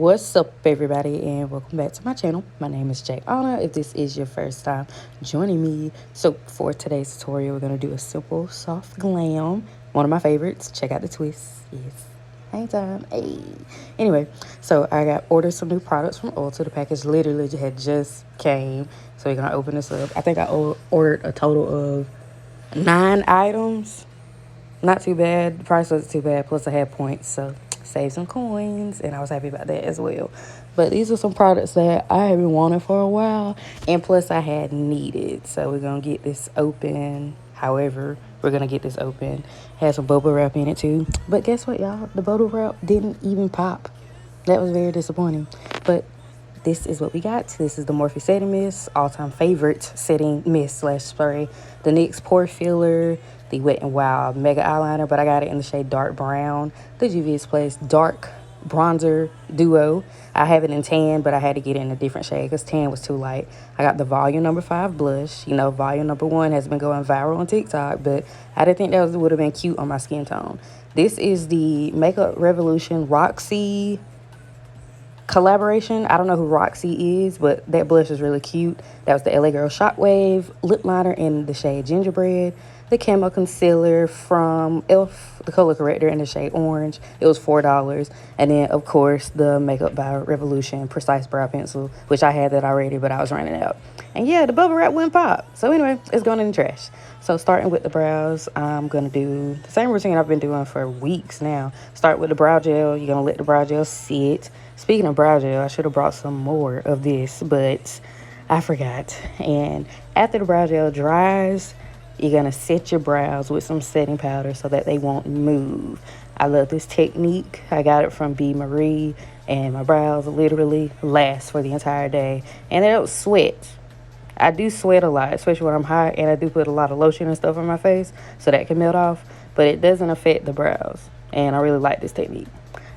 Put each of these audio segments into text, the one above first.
What's up, everybody, and welcome back to my channel. My name is Anna. If this is your first time joining me, so for today's tutorial, we're going to do a simple soft glam, one of my favorites. Check out the twist. Yes, hang time. Hey. Anyway, so I got ordered some new products from e.l.f. The package literally had just came, so we're going to open this up. I think I ordered a total of 9 items. Not too bad. The price wasn't too bad. Plus, I had points, so saved some coins, and I was happy about that as well. But these are some products that I have been wanting for a while, and plus, I had needed. So we're gonna get this open. However, we're gonna get this open. Had some bubble wrap in it too. But guess what, y'all? The bubble wrap didn't even pop. That was very disappointing. But this is what we got. This is the Morphe Setting Mist, all-time favorite setting mist slash spray. The NYX Pore Filler, the Wet n Wild Mega Eyeliner, but I got it in the shade Dark Brown. The Juvia's Place Dark Bronzer Duo. I have it in tan, but I had to get it in a different shade because tan was too light. I got the Volume number 5 blush. You know, Volume number 1 has been going viral on TikTok, but I didn't think that would have been cute on my skin tone. This is the Makeup Revolution Roxy collaboration. I don't know who Roxy is, but that blush is really cute. That was the LA Girl Shockwave lip liner in the shade Gingerbread. The Camo concealer from e.l.f., the color corrector in the shade Orange. It was $4. And then, of course, the Makeup by Revolution Precise Brow Pencil, which I had that already, but I was running out. And yeah, the bubble wrap wouldn't pop. So anyway, it's going in the trash. So starting with the brows, I'm going to do the same routine I've been doing for weeks now. Start with the brow gel. You're going to let the brow gel sit. Speaking of brow gel, I should have brought some more of this, but I forgot. And after the brow gel dries, you're going to set your brows with some setting powder so that they won't move. I love this technique. I got it from B. Marie, and my brows literally last for the entire day. And they don't sweat. I do sweat a lot, especially when I'm hot, and I do put a lot of lotion and stuff on my face so that can melt off, but it doesn't affect the brows, and I really like this technique.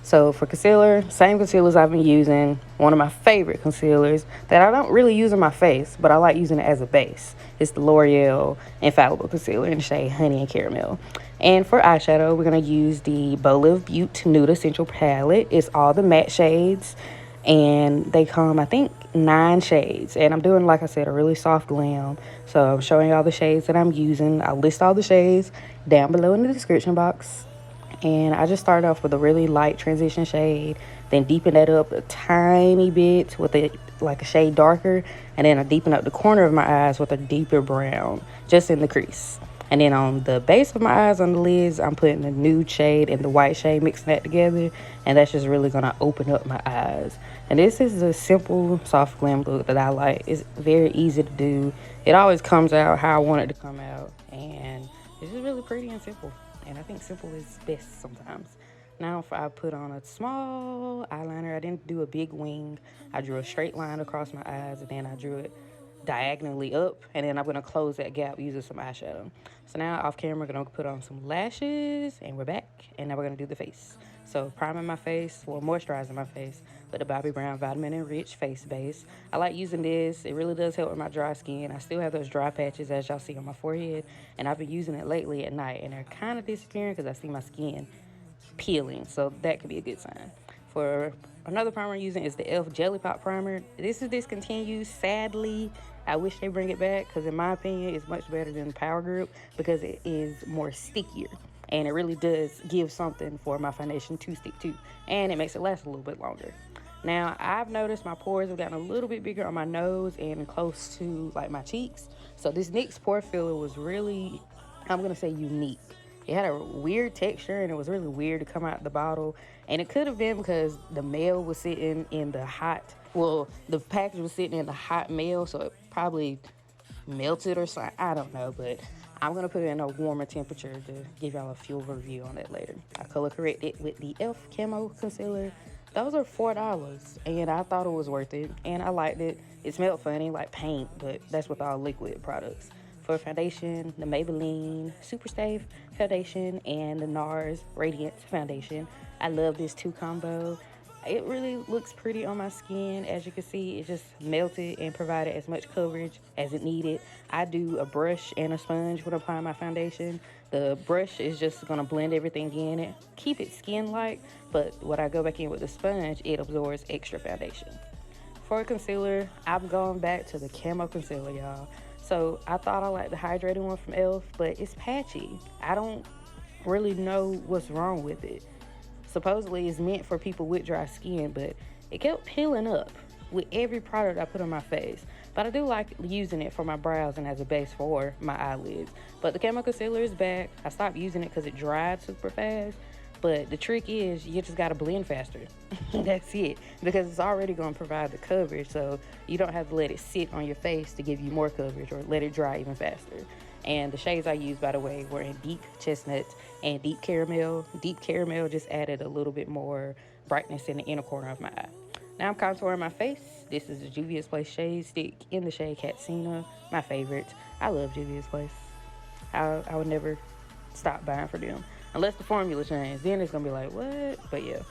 So for concealer, same concealers I've been using. One of my favorite concealers that I don't really use on my face, but I like using it as a base. It's the L'Oreal Infallible Concealer in the shade Honey and Caramel. And for eyeshadow, we're going to use the Bolive Beaute Nude Essential Palette. It's all the matte shades, and they come, I think, 9 shades. And I'm doing, like I said, a really soft glam. So I'm showing you all the shades that I'm using. I'll list all the shades down below in the description box. And I just started off with a really light transition shade, then deepen that up a tiny bit with like a shade darker, and then I deepen up the corner of my eyes with a deeper brown, just in the crease. And then on the base of my eyes, on the lids, I'm putting the nude shade and the white shade, mixing that together, and that's just really going to open up my eyes. And this is a simple, soft glam look that I like. It's very easy to do. It always comes out how I want it to come out, and it's just really pretty and simple. And I think simple is best sometimes. Now if I put on a small eyeliner, I didn't do a big wing. I drew a straight line across my eyes, and then I drew it diagonally up, and then I'm going to close that gap using some eyeshadow. So now off camera, we're going to put on some lashes, and we're back, and now we're going to do the face. So priming my face, or moisturizing my face with the Bobbi Brown Vitamin Enriched face base. I like using this. It really does help with my dry skin. I still have those dry patches, as y'all see on my forehead, and I've been using it lately at night, and they're kind of disappearing because I see my skin peeling, so that could be a good sign. For another primer I'm using is the e.l.f. Jelly Pop Primer. This is discontinued, sadly. I wish they bring it back because, in my opinion, it's much better than the Power Group because it is more stickier. And it really does give something for my foundation to stick to. And it makes it last a little bit longer. Now, I've noticed my pores have gotten a little bit bigger on my nose and close to, like, my cheeks. So this NYX Pore Filler was really, I'm going to say, unique. It had a weird texture, and it was really weird to come out the bottle. And it could have been because the mail was sitting in the hot, well, the package was sitting in the hot mail, so it probably melted or something. I don't know, but I'm going to put it in a warmer temperature to give y'all a full review on that later. I color corrected with the e.l.f. Camo Concealer. Those are $4, and I thought it was worth it, and I liked it. It smelled funny, like paint, but that's with all liquid products. For foundation, the Maybelline Super Stay Foundation and the NARS Radiance Foundation. I love this 2 combo. it really looks pretty on my skin. As you can see, it just melted and provided as much coverage as it needed. I do a brush and a sponge when applying my foundation. The brush is just going to blend everything in and keep it skin-like, but when I go back in with the sponge, it absorbs extra foundation. For concealer, I've gone back to the Camo concealer, y'all. So I thought I liked the hydrating one from e.l.f, but it's patchy. I don't really know what's wrong with it. Supposedly it's meant for people with dry skin, but it kept peeling up with every product I put on my face. But I do like using it for my brows and as a base for my eyelids. But the Camo concealer is back. I stopped using it because it dried super fast. But the trick is you just gotta blend faster. That's it. Because it's already gonna provide the coverage, so you don't have to let it sit on your face to give you more coverage or let it dry even faster. And the shades I used, by the way, were in Deep Chestnut and Deep Caramel. Deep Caramel just added a little bit more brightness in the inner corner of my eye. Now I'm contouring my face. This is the Juvia's Place Shade Stick in the shade Katsina, my favorite. I love Juvia's Place. I would never stop buying for them. Unless the formula changes, then it's gonna be like, what? But yeah,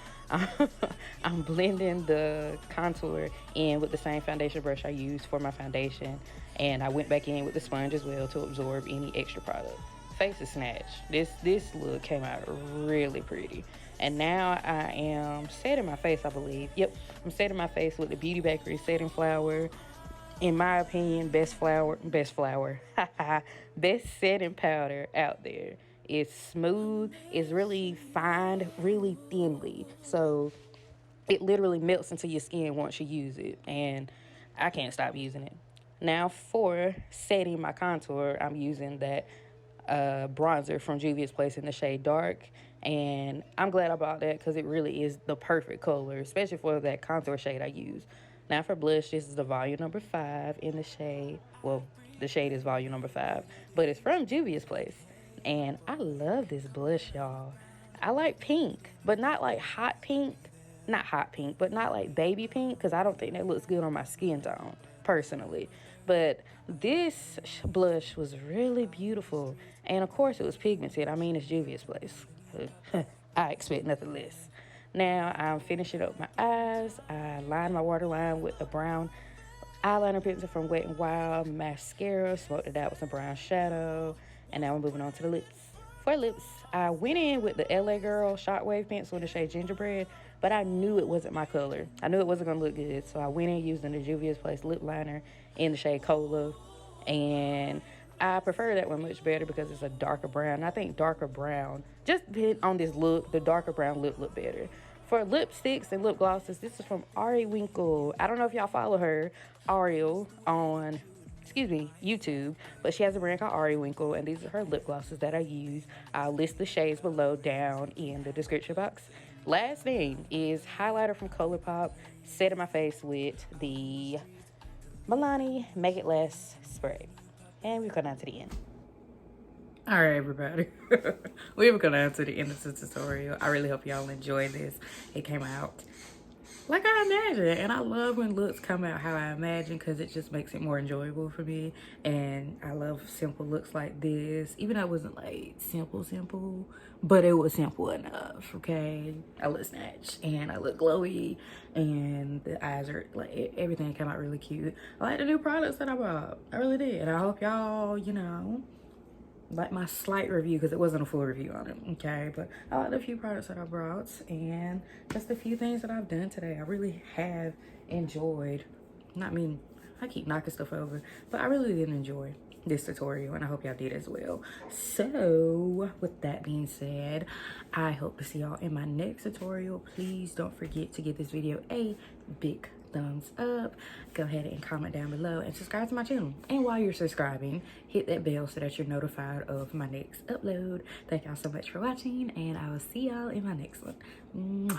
I'm blending the contour in with the same foundation brush I used for my foundation. And I went back in with the sponge as well to absorb any extra product. Face is snatched. This look came out really pretty. And now I am setting my face, I believe. Yep, I'm setting my face with the Beauty Bakery setting flower. In my opinion, best setting powder out there. It's smooth, it's really fine, really thinly. So it literally melts into your skin once you use it. And I can't stop using it. Now for setting my contour, I'm using that bronzer from Juvia's Place in the shade Dark. And I'm glad I bought that because it really is the perfect color, especially for that contour shade I use. Now for blush, this is the volume number 5 in the shade. Well, the shade is volume number 5, but it's from Juvia's Place. And I love this blush, y'all. I like pink, but not like hot pink. Not hot pink, but not like baby pink, because I don't think that looks good on my skin tone, personally. But this blush was really beautiful. And of course it was pigmented. I mean, it's Juvia's Place. I expect nothing less. Now I'm finishing up my eyes. I lined my waterline with a brown eyeliner pencil from Wet n Wild, mascara, smoked it out with some brown shadow, and now we're moving on to the lips. For lips, I went in with the LA Girl Shockwave pencil in the shade Gingerbread, but I knew it wasn't my color. I knew it wasn't going to look good, so I went in using the Juvia's Place lip liner in the shade Kohl, and I prefer that one much better because it's a darker brown. And I think darker brown, just on this look, the darker brown lip look better. For lipsticks and lip glosses, this is from AriWinkle. I don't know if y'all follow her, Ariel, on YouTube, but she has a brand called AriWinkle, and these are her lip glosses that I use. I'll list the shades below down in the description box. Last thing is highlighter from ColourPop, set in my face with the Milani Make It Last spray. And we've gone down to the end. All right, everybody. We've gone down to the end of the tutorial. I really hope y'all enjoyed this. It came out like I imagined, and I love when looks come out how I imagine because it just makes it more enjoyable for me. And I love simple looks like this, even though it wasn't like simple, but it was simple enough. Okay, I look snatched and I look glowy, and the eyes are like, everything came out really cute. I like the new products that I bought. I really did, and I hope y'all, you know, like my slight review, because it wasn't a full review on it, okay? But I like the few products that I brought and just a few things that I've done today. I really have enjoyed, I keep knocking stuff over, but I really did enjoy this tutorial, and I hope y'all did as well. So with that being said, I hope to see y'all in my next tutorial. Please don't forget to give this video a big thumbs up. Go ahead and comment down below and subscribe to my channel. And while you're subscribing, hit that bell so that you're notified of my next upload. Thank y'all so much for watching, and I will see y'all in my next one. Mwah.